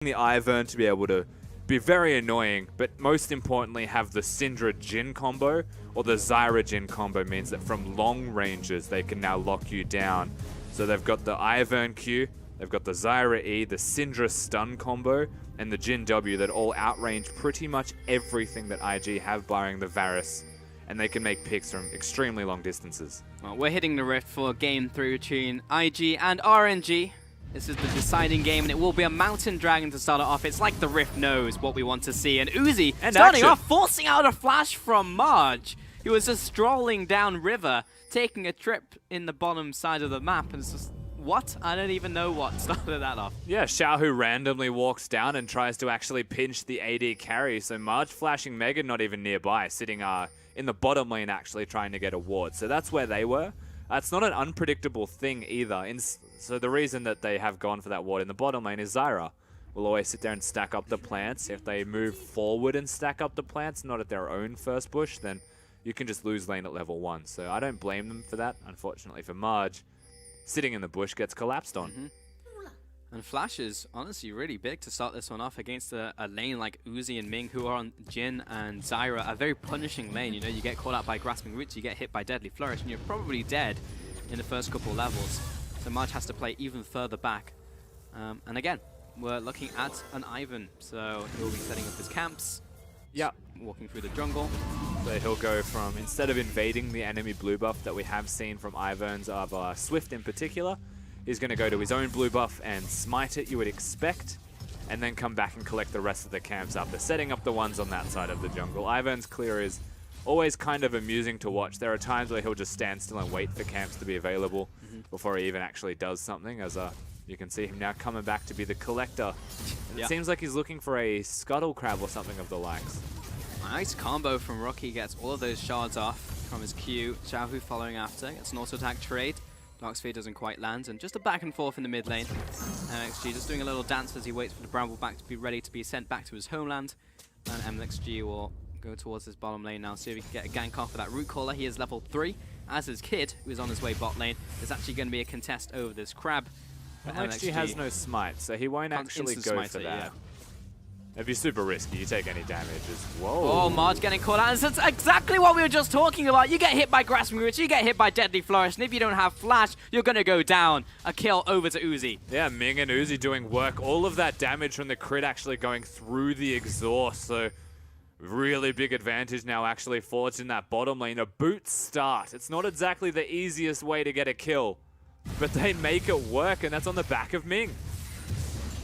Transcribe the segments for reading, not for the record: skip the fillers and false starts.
the Ivern to be able to be very annoying, but most importantly have the Syndra Jhin combo or the Zyra Jhin combo means that from long ranges they can now lock you down. So they've got the Ivern Q, they've got the Zyra E, the Syndra stun combo, and the Jhin W that all outrange pretty much everything that IG have barring the Varus, and they can make picks from extremely long distances. Well, we're hitting the rift for game 3 between IG and RNG. This is the deciding game, and it will be a Mountain Dragon to start it off. It's like the Rift knows what we want to see. And Uzi starting off, forcing out a flash from Marge. He was just strolling down river, taking a trip in the bottom side of the map. And it's just, what? I don't even know what started that off. Yeah, Xiaohu randomly walks down and tries to actually pinch the AD carry. So Marge flashing Mega not even nearby, sitting in the bottom lane actually trying to get a ward. So that's where they were. It's not an unpredictable thing either. So the reason that they have gone for that ward in the bottom lane is Zyra will always sit there and stack up the plants. If they move forward and stack up the plants, not at their own first bush, then you can just lose lane at level 1. So I don't blame them for that. Unfortunately for Marge, sitting in the bush gets collapsed on. And Flash is honestly really big to start this one off against a lane like Uzi and Ming, who are on Jhin and Zyra, a very punishing lane. You know, you get caught out by Grasping Roots, you get hit by Deadly Flourish, and you're probably dead in the first couple levels. So Marge has to play even further back. And again, we're looking at an Ivern, so he'll be setting up his camps. Yeah. Walking through the jungle. So he'll go from, instead of invading the enemy blue buff that we have seen from Iverns of Swift in particular, he's going to go to his own blue buff and smite it, you would expect, and then come back and collect the rest of the camps up. They're setting up the ones on that side of the jungle. Ivern's clear is always kind of amusing to watch. There are times where he'll just stand still and wait for camps to be available before he even actually does something, as you can see him now coming back to be the collector. And it seems like he's looking for a scuttle crab or something of the likes. Nice combo from Rookie, gets all of those shards off from his Q. Xiaohu following after, gets an auto attack trade. Dark Sphere doesn't quite land, and just a back and forth in the mid lane. MXG just doing a little dance as he waits for the Bramble back to be ready to be sent back to his homeland. And MXG will go towards his bottom lane now, see if he can get a gank off of that Root Caller. He is level 3, as his Kid, who is on his way bot lane. There's actually going to be a contest over this crab. MXG has no smite, so he won't actually go for that. Yeah. It'd be super risky. You take any damage. Whoa. Oh, Marge getting caught out. And that's exactly what we were just talking about. You get hit by Grasping Roots, you get hit by Deadly Flourish, and if you don't have Flash, you're going to go down. A kill over to Uzi. Yeah, Ming and Uzi doing work. All of that damage from the crit actually going through the exhaust. So really big advantage now actually forged in that bottom lane. A boot start. It's not exactly the easiest way to get a kill, but they make it work, and that's on the back of Ming.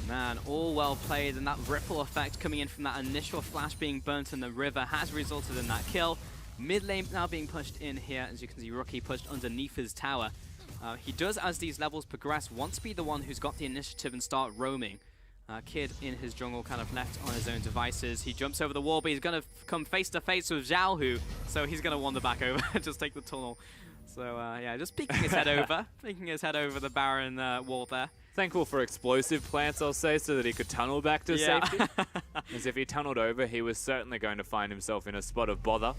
Man, all well played, and that ripple effect coming in from that initial flash being burnt in the river has resulted in that kill. Mid lane now being pushed in here. As you can see, Rookie pushed underneath his tower. He does, as these levels progress, want to be the one who's got the initiative and start roaming. Kid in his jungle, kind of left on his own devices. He jumps over the wall, but he's going to come face to face with Xiaohu, so he's going to wander back over and just take the tunnel. So yeah, just peeking his head over, the Baron wall there. Thankful for explosive plants, I'll say, so that he could tunnel back to safety. As if he tunneled over, he was certainly going to find himself in a spot of bother.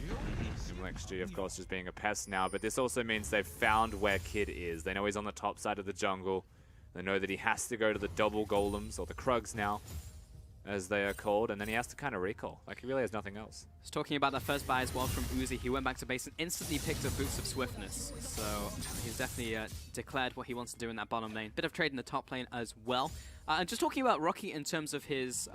MXG, of course, just being a pest now, but this also means they've found where Kid is. They know he's on the top side of the jungle. They know that he has to go to the double golems, or the Krugs now, as they are called, and then he has to kind of recall. Like, he really has nothing else. Just talking about that first buy as well from Uzi, he went back to base and instantly picked up Boots of Swiftness. So he's definitely declared what he wants to do in that bottom lane. Bit of trade in the top lane as well. And just talking about Rocky in terms of his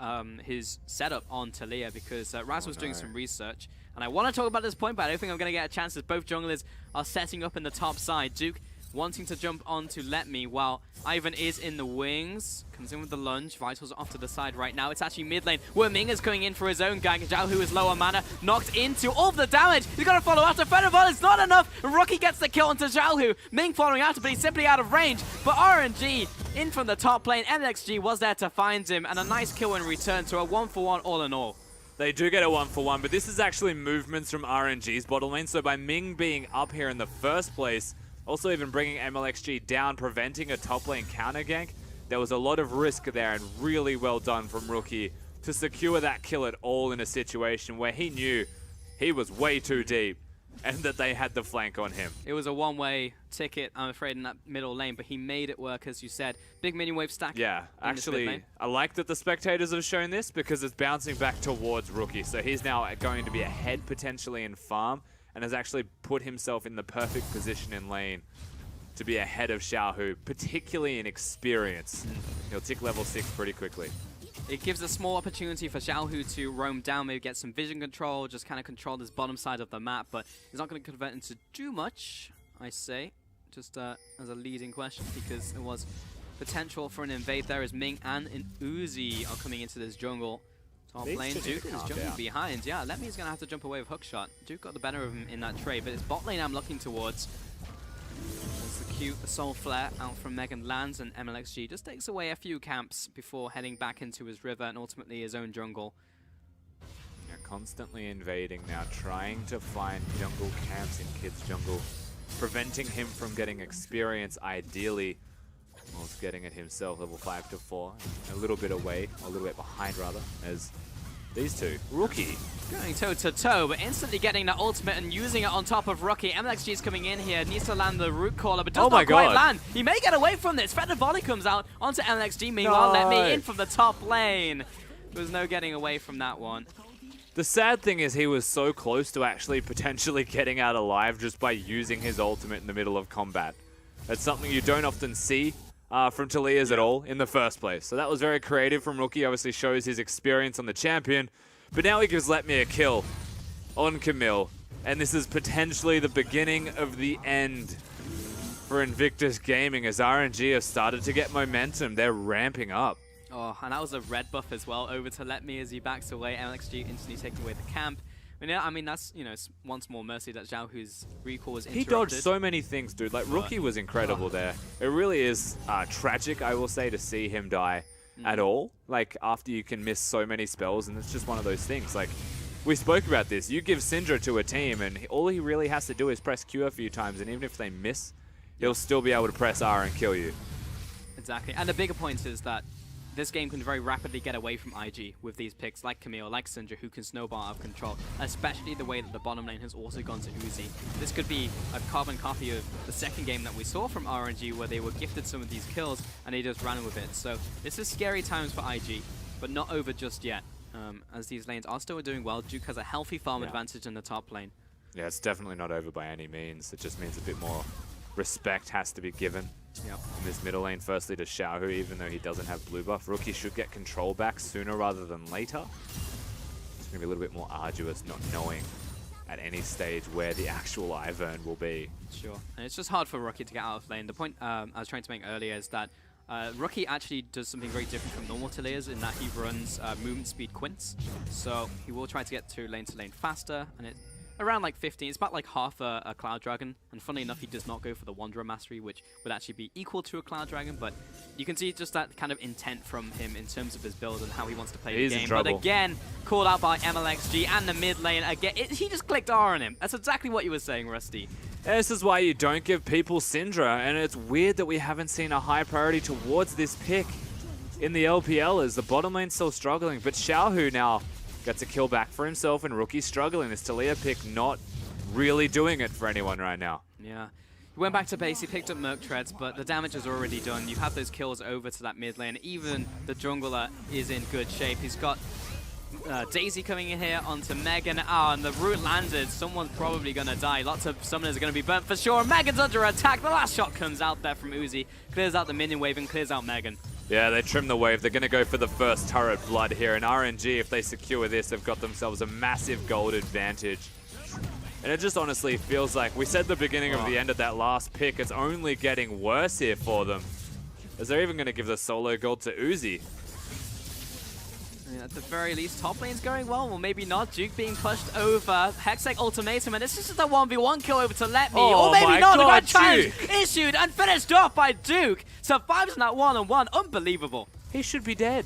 setup on Taliyah, because Raz was doing some research, and I want to talk about this point, but I don't think I'm going to get a chance as both junglers are setting up in the top side. Duke wanting to jump on to Let Me, while Ivan is in the wings. Comes in with the lunge. Vitals off to the side right now. It's actually mid lane where Ming is going in for his own gank. Zhao, who is lower mana, knocked into all of the damage. He's got to follow after. Featherfall is not enough. Rookie gets the kill onto Zhao, who Ming following after, but he's simply out of range. But RNG in from the top lane. MXG was there to find him, and a nice kill in return to a 1-for-1 all in all. They do get a 1-for-1, but this is actually movements from RNG's bottom lane. So by Ming being up here in the first place, also even bringing MLXG down, preventing a top lane counter gank, there was a lot of risk there, and really well done from Rookie to secure that kill at all in a situation where he knew he was way too deep. and that they had the flank on him. It was a one-way ticket, I'm afraid, in that middle lane, but he made it work, as you said. Big mini wave stack. Yeah, actually, I like that the spectators have shown this because it's bouncing back towards Rookie. So he's now going to be ahead potentially in farm and has actually put himself in the perfect position in lane to be ahead of Xiaohu, particularly in experience. He'll tick level 6 pretty quickly. It gives a small opportunity for Xiaohu to roam down, maybe get some vision control, just kind of control this bottom side of the map, but he's not going to convert into too much, I say, just as a leading question, because it was potential for an invade there as Ming and an Uzi are coming into this jungle. Top lane, Duke is jumping behind. Yeah, Lemmy's going to have to jump away with hookshot. Duke got the better of him in that trade, but it's bot lane I'm looking towards. As the cute Soul Flare out from Megan lands, and MLXG just takes away a few camps before heading back into his river and ultimately his own jungle. Yeah, constantly invading now, trying to find jungle camps in Kid's jungle, preventing him from getting experience ideally. Whilst getting it himself, level 5 to 4, a little bit away, or a little bit behind rather, as these two. Rookie going toe to toe, but instantly getting that ultimate and using it on top of Rookie. MLXG is coming in here, needs to land the root caller, but does not quite land. He may get away from this. Feather Volley comes out onto MLXG. Meanwhile, let me in from the top lane. There was no getting away from that one. The sad thing is he was so close to actually potentially getting out alive just by using his ultimate in the middle of combat. That's something you don't often see from Talia's at all in the first place. So that was very creative from Rookie. Obviously shows his experience on the champion. But now he gives Let Me a kill on Camille. And this is potentially the beginning of the end for Invictus Gaming as RNG have started to get momentum. They're ramping up. Oh, and that was a red buff as well over to Let Me as he backs away. MLXG instantly taking away the camp. I mean, that's, once more mercy that Xiaohu's recall was interrupted. He dodged so many things, dude. Like, Rookie was incredible there. It really is tragic, I will say, to see him die at all. Like, after you can miss so many spells, and it's just one of those things. Like, we spoke about this. You give Syndra to a team, and all he really has to do is press Q a few times, and even if they miss, he'll still be able to press R and kill you. Exactly. And the bigger point is that this game can very rapidly get away from IG with these picks like Camille, like Syndra, who can snowball out of control, especially the way that the bottom lane has also gone to Uzi. This could be a carbon copy of the second game that we saw from RNG, where they were gifted some of these kills and they just ran with it. So this is scary times for IG, but not over just yet, as these lanes are still doing well. Duke has a healthy farm advantage in the top lane. Yeah, it's definitely not over by any means. It just means a bit more respect has to be given. Yep. In this middle lane, firstly to Xiaohu, even though he doesn't have blue buff. Rookie should get control back sooner rather than later. It's going to be a little bit more arduous not knowing at any stage where the actual Ivern will be. Sure. And it's just hard for Rookie to get out of lane. The point I was trying to make earlier is that Rookie actually does something very different from normal Talia's in that he runs movement speed quints. So he will try to get to lane faster, and it's around like 15. It's about like half a Cloud Dragon, and funnily enough, he does not go for the Wanderer Mastery, which would actually be equal to a Cloud Dragon, but you can see just that kind of intent from him in terms of his build and how he wants to play the game. But again, called out by MLXG and the mid lane again. He just clicked R on him. That's exactly what you were saying, Rusty. This is why you don't give people Syndra, and it's weird that we haven't seen a high priority towards this pick in the LPL as the bottom lane's still struggling, but Xiaohu now gets a kill back for himself, and Rookie's struggling. This Talia pick not really doing it for anyone right now. Yeah. He went back to base, he picked up Merc Treads, but the damage is already done. You have those kills over to that mid lane. Even the jungler is in good shape. He's got Daisy coming in here onto Megan. And the root landed. Someone's probably going to die. Lots of summoners are going to be burnt for sure. Megan's under attack. The last shot comes out there from Uzi. Clears out the minion wave and clears out Megan. Yeah, they trim the wave. They're going to go for the first turret blood here. And RNG, if they secure this, they've got themselves a massive gold advantage. And it just honestly feels like, we said the beginning of the end of that last pick, it's only getting worse here for them. As they're even going to give the solo gold to Uzi. Yeah, at the very least, top lane's going well. Well, maybe not. Duke being pushed over. Hextech Ultimatum, and this is just a 1v1 kill over to Let Me. Oh, or maybe not. God, The challenge issued and finished off by Duke. Survives in that one-on-one. Unbelievable. He should be dead.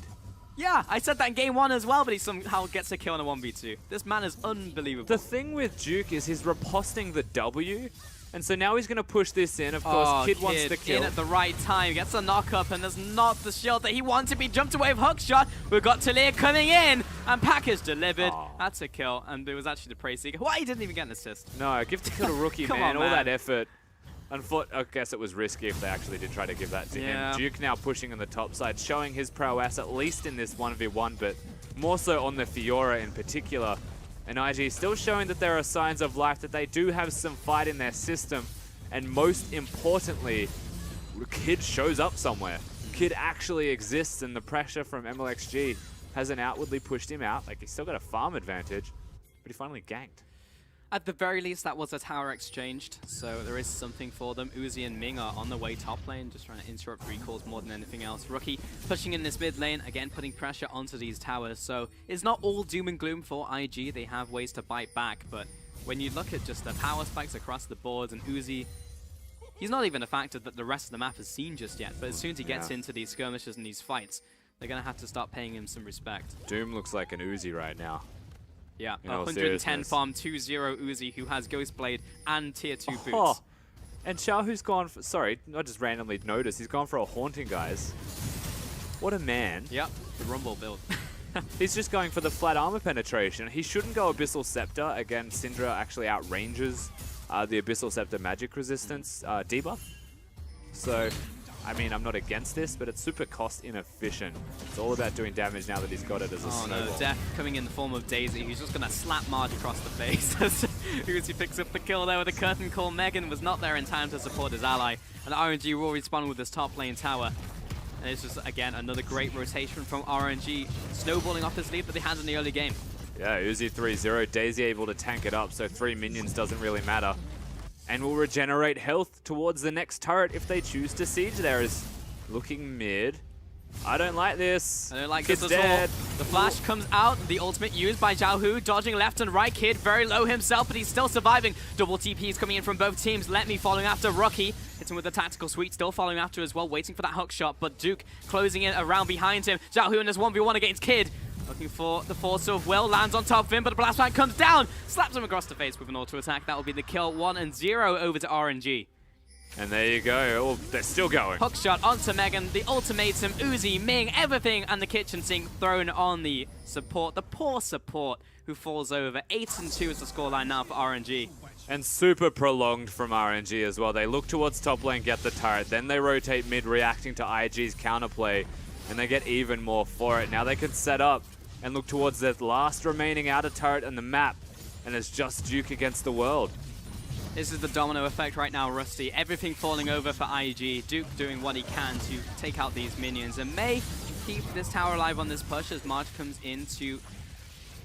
Yeah, I said that in game 1 as well, but he somehow gets a kill in a 1v2. This man is unbelievable. The thing with Duke is he's riposting the W And so now he's going to push this in. Of course, Kid wants the kill. In at the right time, gets a knock up, and there's not the shield that he wanted. He jumped away with hook shot. We've got Talia coming in, and package delivered. That's a kill, and it was actually the Praise Seeker. Why he didn't even get an assist? No, give the kill to Rookie, man. All that effort. I guess it was risky if they actually did try to give that to him. Duke now pushing on the top side, showing his prowess, at least in this 1v1, but more so on the Fiora in particular. And IG still showing that there are signs of life, that they do have some fight in their system. And most importantly, Kid shows up somewhere. Kid actually exists, and the pressure from MLXG hasn't outwardly pushed him out. Like, he's still got a farm advantage, but he finally ganked. At the very least, that was a tower exchanged, so there is something for them. Uzi and Ming are on the way top lane, just trying to interrupt recalls more than anything else. Rookie pushing in this mid lane, again putting pressure onto these towers, so it's not all doom and gloom for IG. They have ways to bite back, but when you look at just the power spikes across the board, and Uzi, he's not even a factor that the rest of the map has seen just yet, but as soon as he gets into these skirmishes and these fights, they're going to have to start paying him some respect. Doom looks like an Uzi right now. Yeah, 110 farm, 2-0 Uzi, who has Ghostblade and tier 2 boots. Oh. And Xiaohu's gone for, sorry, I just randomly noticed, he's gone for a Haunting, guys. What a man. Yep, the Rumble build. He's just going for the flat armor penetration. He shouldn't go Abyssal Scepter. Again, Syndra actually outranges the Abyssal Scepter magic resistance debuff. So, I mean, I'm not against this, but it's super cost inefficient. It's all about doing damage now that he's got it as a snowball. No, Death coming in the form of Daisy, who's just going to slap Marge across the face as Uzi picks up the kill there with a curtain call. Megan was not there in time to support his ally, and RNG will respawn with this top lane tower. And it's just, again, another great rotation from RNG, snowballing off this lead that they had in the early game. Yeah, Uzi 3-0, Daisy able to tank it up, so 3 minions doesn't really matter. And will regenerate health towards the next turret if they choose to siege there. Is looking mid. I don't like this. I don't like Kid's this at dead. all. The flash comes out, the ultimate used by Xiaohu, dodging left and right. Kid very low himself, but he's still surviving. Double TPs coming in from both teams. Let me following after Rookie. Hits him with the tactical suite, still following after as well, waiting for that hook shot, but Duke closing in around behind him. Xiaohu in this 1v1 against Kid. Looking for the force of will, lands on top of him, but the blast fight comes down, slaps him across the face with an auto attack. That will be the kill. 1-0 over to RNG. And there you go. Oh, they're still going. Hook shot onto Megan, the ultimatum, Uzi, Ming, everything, and the kitchen sink thrown on the support, the poor support, who falls over. 8-2 is the scoreline now for RNG. And super prolonged from RNG as well. They look towards top lane, get the turret, then they rotate mid, reacting to IG's counterplay, and they get even more for it. Now they can set up and look towards the last remaining outer turret and the map, and it's just Duke against the world. This is the domino effect right now, Rusty. Everything falling over for IG. Duke doing what he can to take out these minions, and may keep this tower alive on this push as March comes in to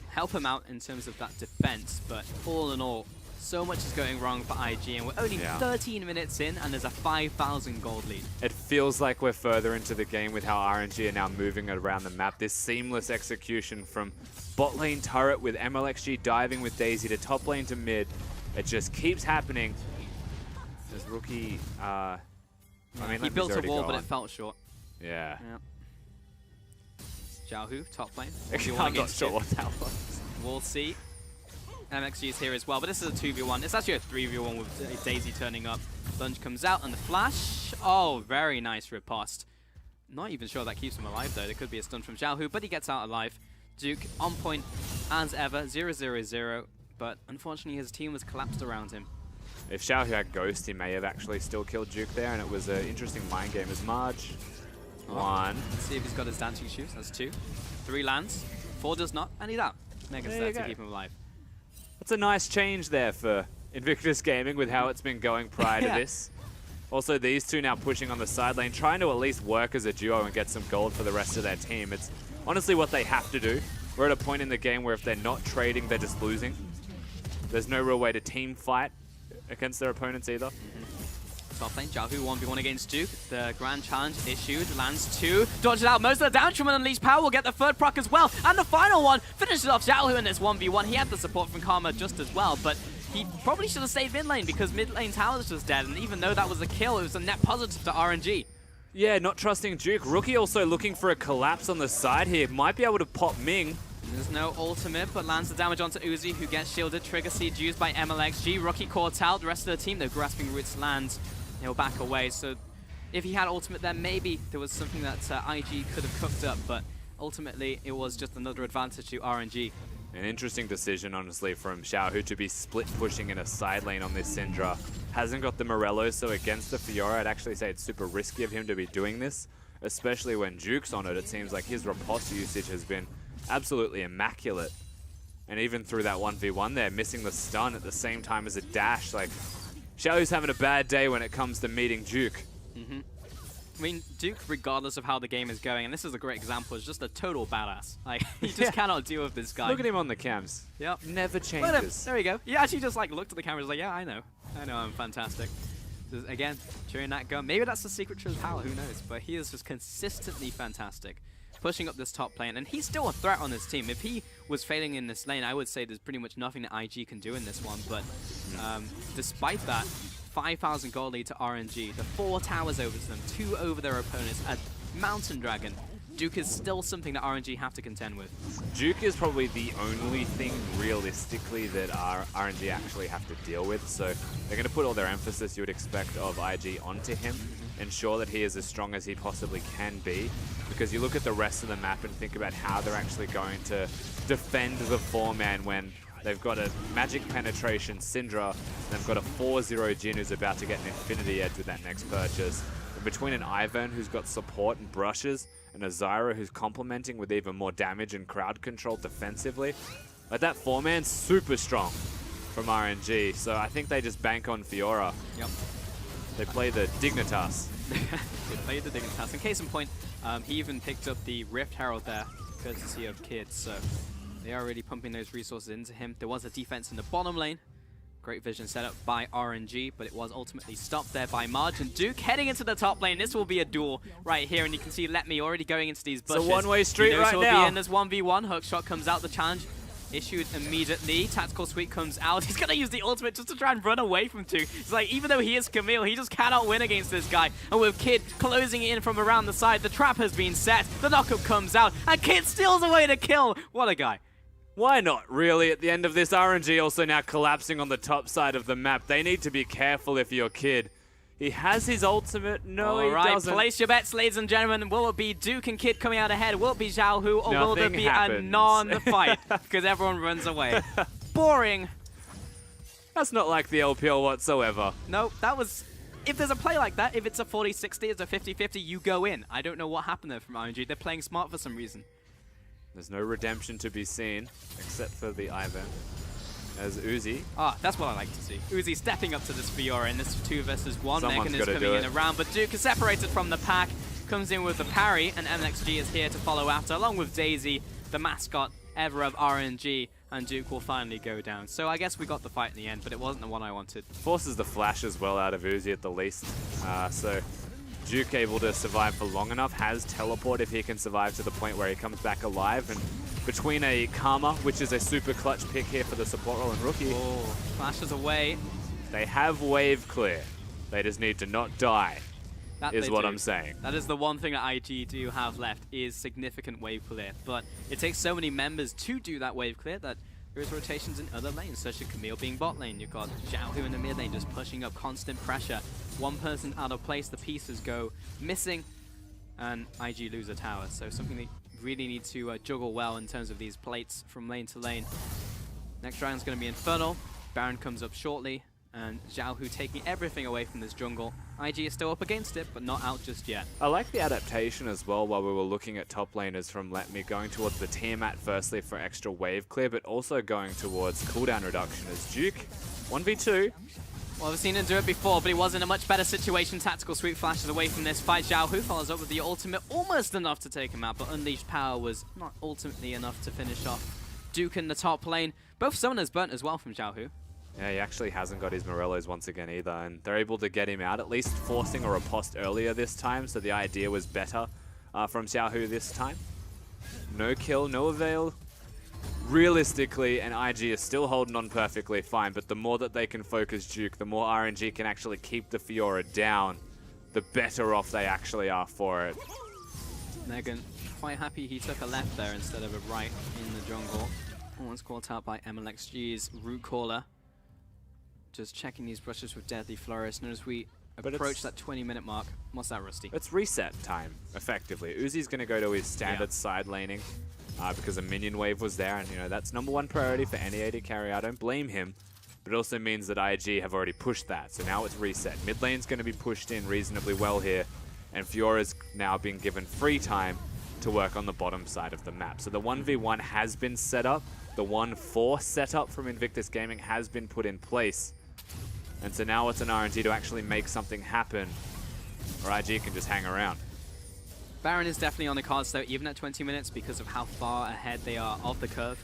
help him out in terms of that defense. But all in all, so much is going wrong for IG, and we're only 13 minutes in, and there's a 5,000 gold lead. It feels like we're further into the game with how RNG are now moving around the map. This seamless execution from bot lane turret with MLXG diving with Daisy to top lane to mid. It just keeps happening. Does Rookie... I mean, he built a wall, but it felt short. Yeah. Xiaohu, top lane. I'm not sure what that was. We'll see. MXG is here as well, but this is a 2v1. It's actually a 3v1 with Daisy turning up. Lunge comes out, and the flash. Oh, very nice riposte. Not even sure that keeps him alive, though. There could be a stun from Xiaohu, but he gets out alive. Duke on point as ever, 0-0-0, but unfortunately his team was collapsed around him. If Xiaohu had Ghost, he may have actually still killed Duke there, and it was an interesting mind game as Marge. 1. Let's see if he's got his dancing shoes. That's 2. 3 lands. 4 does not, and he's out. Megan's there to keep him alive. That's a nice change there for Invictus Gaming with how it's been going prior to this. Also, these two now pushing on the side lane, trying to at least work as a duo and get some gold for the rest of their team. It's honestly what they have to do. We're at a point in the game where if they're not trading, they're just losing. There's no real way to team fight against their opponents either. Top lane, Xiaohu 1v1 against Duke. The grand challenge issued, lands 2, dodges out most of the damage from an Unleashed Power, will get the third proc as well. And the final one finishes off Xiaohu in this 1v1. He had the support from Karma just as well, but he probably should have stayed mid lane because mid lane tower is just dead. And even though that was a kill, it was a net positive to RNG. Yeah, not trusting Duke. Rookie also looking for a collapse on the side here. Might be able to pop Ming. There's no ultimate, but lands the damage onto Uzi, who gets shielded. Trigger Siege used by MLXG. Rookie caught out. The rest of the team, though, grasping Roots lands. He'll back away. So if he had ultimate there, maybe there was something that IG could have cooked up, but ultimately it was just another advantage to RNG. An interesting decision, honestly, from Xiaohu to be split pushing in a side lane on this Syndra. Hasn't got the Morello, so against the Fiora, I'd actually say it's super risky of him to be doing this, especially when Duke's on it. It seems like his riposte usage has been absolutely immaculate. And even through that 1v1 there, missing the stun at the same time as a dash. Like, Xiaohu's having a bad day when it comes to meeting Duke. I mean, Duke, regardless of how the game is going, and this is a great example, is just a total badass. Like, you just cannot deal with this guy. Look at him on the cams. Yep. Never changes. There you go. He actually just like looked at the camera and was like, yeah, I know I'm fantastic. Just, again, chewing that gum. Maybe that's the secret to his power, who knows? But he is just consistently fantastic. Pushing up this top lane, and he's still a threat on this team. If he was failing in this lane, I would say there's pretty much nothing that IG can do in this one, but despite that, 5,000 gold lead to RNG, the 4 towers over to them, 2 over their opponents, a Mountain Dragon. Duke is still something that RNG have to contend with. Duke is probably the only thing realistically that RNG actually have to deal with, so they're going to put all their emphasis you would expect of IG onto him, ensure that he is as strong as he possibly can be, because you look at the rest of the map and think about how they're actually going to defend the 4-man when they've got a magic penetration Syndra, and they've got a 4-0 Jin who's about to get an Infinity Edge with that next purchase. And between an Ivern who's got support and brushes, and a Zyra who's complementing with even more damage and crowd control defensively, like that 4-man's super strong from RNG, so I think they just bank on Fiora. Yep. They play the Dignitas. They played the Dignitas. In case in point, he even picked up the Rift Herald there, courtesy of Kids, so they are really pumping those resources into him. There was a defense in the bottom lane. Great vision set up by RNG, but it was ultimately stopped there by Marge. And Duke heading into the top lane. This will be a duel right here, and you can see Let Me already going into these bushes. It's a one-way street right now. He'll be in this 1v1. Hookshot comes out, the challenge issued immediately. Tactical Sweep comes out. He's going to use the ultimate just to try and run away from Duke. It's like, even though he is Camille, he just cannot win against this guy. And with Kid closing in from around the side, the trap has been set. The knockup comes out, and Kid steals away the kill. What a guy. Why not, really? At the end of this, RNG also now collapsing on the top side of the map. They need to be careful if you're Kid. He has his ultimate. No, he doesn't. Place your bets, ladies and gentlemen. Will it be Duke and Kid coming out ahead? Will it be Xiaohu? Or will there be a non-fight? Because everyone runs away. Boring. That's not like the LPL whatsoever. No, that was... If there's a play like that, if it's a 40-60, it's a 50-50, you go in. I don't know what happened there from RNG. They're playing smart for some reason. There's no redemption to be seen, except for the Ivern. As Uzi. That's what I like to see. Uzi stepping up to this Fiora in this 2 versus 1. Someone's Megan is coming in around, but Duke is separated from the pack. Comes in with the parry, and MXG is here to follow after, along with Daisy, the mascot ever of RNG, and Duke will finally go down. So I guess we got the fight in the end, but it wasn't the one I wanted. Forces the flash as well out of Uzi at the least. So Duke able to survive for long enough, has teleport if he can survive to the point where he comes back alive, and between a Karma, which is a super clutch pick here for the support role and Rookie. Oh, flashes away. They have wave clear. They just need to not die, is what I'm saying. That is the one thing that IG do have left, is significant wave clear. But it takes so many members to do that wave clear that there is rotations in other lanes, such as Camille being bot lane. You've got Xiaohu in the mid lane just pushing up constant pressure. One person out of place, the pieces go missing, and IG lose a tower. So something they really need to juggle well in terms of these plates from lane to lane. Next dragon's going to be Infernal. Baron comes up shortly, and Xiaohu taking everything away from this jungle. IG is still up against it, but not out just yet. I like the adaptation as well while we were looking at top laners from Let Me, going towards the Tiamat firstly for extra wave clear, but also going towards cooldown reduction as Duke 1v2. Well, we've seen him do it before, but he was in a much better situation. Tactical Sweep flashes away from this fight. Xiaohu follows up with the ultimate, almost enough to take him out, but Unleashed Power was not ultimately enough to finish off Duke in the top lane. Both summoners burnt as well from Xiaohu. Yeah, he actually hasn't got his Morellos once again either, and they're able to get him out, at least forcing a riposte earlier this time, so the idea was better from Xiaohu this time. No kill, no avail. Realistically, and IG is still holding on perfectly fine, but the more that they can focus Duke, the more RNG can actually keep the Fiora down, the better off they actually are for it. Megan quite happy he took a left there instead of a right in the jungle. One's caught out by MLXG's root caller. Just checking these brushes with Deadly Flourish. And as we approach that 20-minute mark, what's that, Rusty? It's reset time, effectively. Uzi's going to go to his standard side laning because a minion wave was there, and that's #1 priority for any AD carry. I don't blame him, but it also means that IG have already pushed that, so now it's reset. Mid lane's going to be pushed in reasonably well here, and Fiora's now been given free time to work on the bottom side of the map. So the 1v1 has been set up. The 1-4 setup from Invictus Gaming has been put in place. And so now it's an RNG to actually make something happen, or IG can just hang around. Baron is definitely on the cards though, even at 20 minutes, because of how far ahead they are of the curve.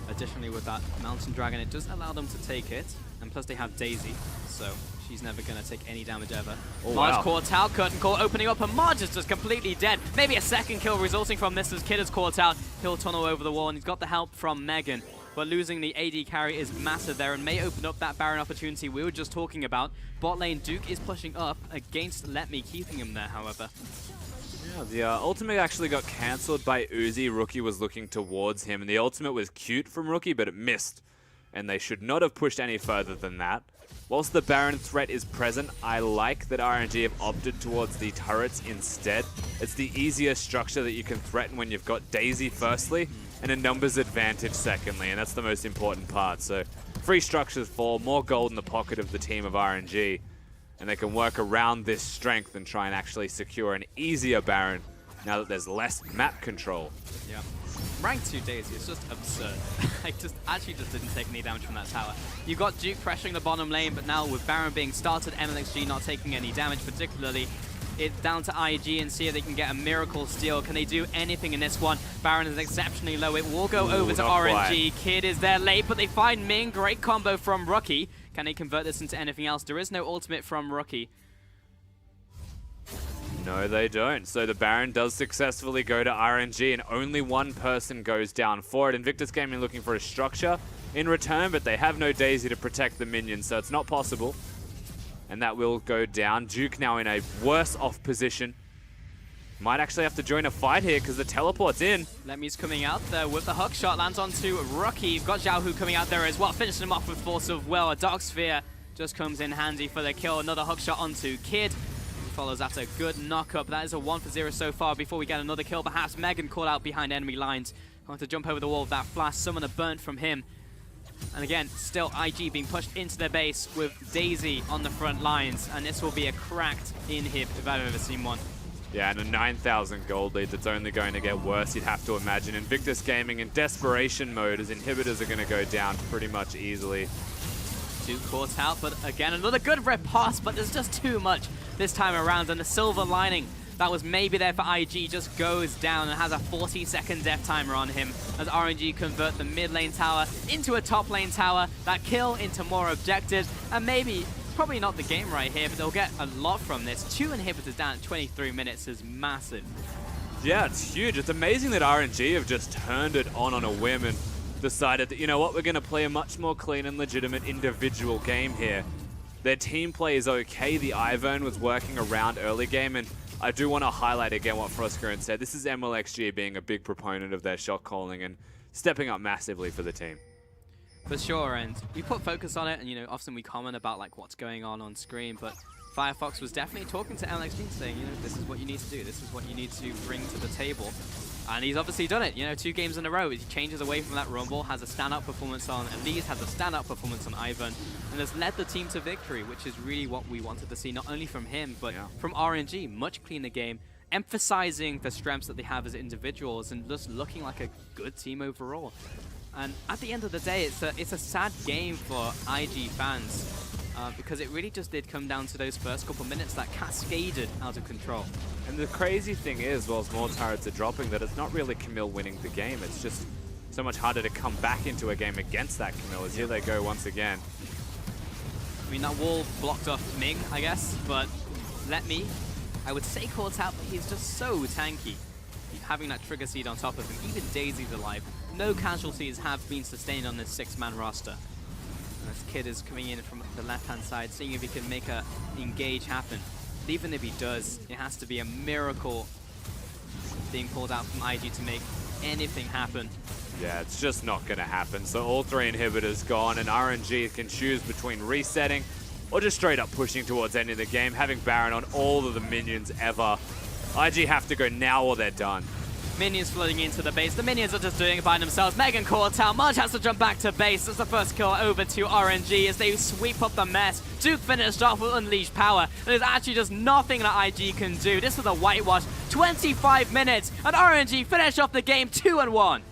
Additionally, with that Mountain Dragon, it does allow them to take it. And plus they have Daisy, so she's never going to take any damage ever. Oh, Marge wow. caught out, curtain call opening up, and Marge is just completely dead. Maybe a second kill resulting from this as Kid is caught out. He'll tunnel over the wall, and he's got the help from Megan. But losing the AD carry is massive there and may open up that Baron opportunity we were just talking about. Bot lane, Duke is pushing up against Let Me, keeping him there, however. Yeah, the ultimate actually got cancelled by Uzi. Rookie was looking towards him, and the ultimate was cute from Rookie, but it missed. And they should not have pushed any further than that. Whilst the Baron threat is present, I like that RNG have opted towards the turrets instead. It's the easier structure that you can threaten when you've got Daisy firstly, and a numbers advantage secondly, and that's the most important part. So free structures fall, more gold in the pocket of the team of RNG, and they can work around this strength and try and actually secure an easier Baron now that there's less map control. Yeah. Rank 2 Daisy is just absurd. I actually just didn't take any damage from that tower. You got Duke pressuring the bottom lane, but now with Baron being started, MLXG not taking any damage particularly, it's down to IG and see if they can get a miracle steal. Can they do anything in this one? Baron is exceptionally low. It will go over to RNG. Quite. Kid is there late, but they find Ming. Great combo from Rookie. Can they convert this into anything else? There is no ultimate from Rookie. No, they don't. So the Baron does successfully go to RNG, and only one person goes down for it. Invictus Gaming looking for a structure in return, but they have no Daisy to protect the minions, so it's not possible. And that will go down. Duke now in a worse off position. Might actually have to join a fight here because the teleport's in. Lemmy's coming out there with the hook shot, lands onto Rookie. You've got Xiaohu coming out there as well, finishing him off with Force of Will. A Dark Sphere just comes in handy for the kill. Another hook shot onto Kid. Follows after a good knock-up. That is a 1-for-0 so far before we get another kill. Perhaps Megan caught out behind enemy lines. Going to jump over the wall with that flash. Summon a burnt from him. And again, still IG being pushed into their base with Daisy on the front lines. And this will be a cracked inhib if I've ever seen one. Yeah, and a 9,000 gold lead that's only going to get worse, you'd have to imagine. Invictus Gaming in desperation mode as inhibitors are going to go down pretty much easily. Duke caught out, but again, another good rep pass, but there's just too much this time around. And the silver lining that was maybe there for IG just goes down and has a 40-second death timer on him as RNG convert the mid lane tower into a top lane tower. That kill into more objectives, and maybe, probably not the game right here, but they'll get a lot from this. 2 inhibitors down at 23 minutes is massive. Yeah, it's huge. It's amazing that RNG have just turned it on a whim and decided that, you know what, we're going to play a much more clean and legitimate individual game here. Their team play is okay. The Ivern was working around early game, and I do want to highlight again what Frostgren said. This is MLXG being a big proponent of their shot calling and stepping up massively for the team. For sure, and we put focus on it, and often we comment about like what's going on screen, but Firefox was definitely talking to MLXG saying, this is what you need to do, this is what you need to bring to the table. And he's obviously done it, 2 games in a row. He changes away from that Rumble, has a stand-up performance on Elise, has a stand-up performance on Ivern, and has led the team to victory, which is really what we wanted to see, not only from him, but from RNG. Much cleaner game, emphasizing the strengths that they have as individuals, and just looking like a good team overall. And at the end of the day, it's a sad game for IG fans, because it really just did come down to those first couple minutes that cascaded out of control. And the crazy thing is, whilst more turrets are dropping, that it's not really Camille winning the game. It's just so much harder to come back into a game against that Camille, as here they go once again. I mean, that wall blocked off Ming, I guess, but Let Me, I would say caught out, but he's just so tanky. Having that trigger seed on top of him, even Daisy's alive. No casualties have been sustained on this 6-man roster. And this Kid is coming in from the left-hand side, seeing if he can make a engage happen. But even if he does, it has to be a miracle being pulled out from IG to make anything happen. Yeah, it's just not going to happen. So all 3 inhibitors gone, and RNG can choose between resetting or just straight up pushing towards ending the game, having Baron on all of the minions ever. IG have to go now or they're done. Minions flooding into the base. The minions are just doing it by themselves. Megan caught out. Marge has to jump back to base. It's the first kill over to RNG as they sweep up the mess. Duke finished off with Unleashed Power. There's actually just nothing that IG can do. This was a whitewash. 25 minutes, and RNG finish off the game 2-1.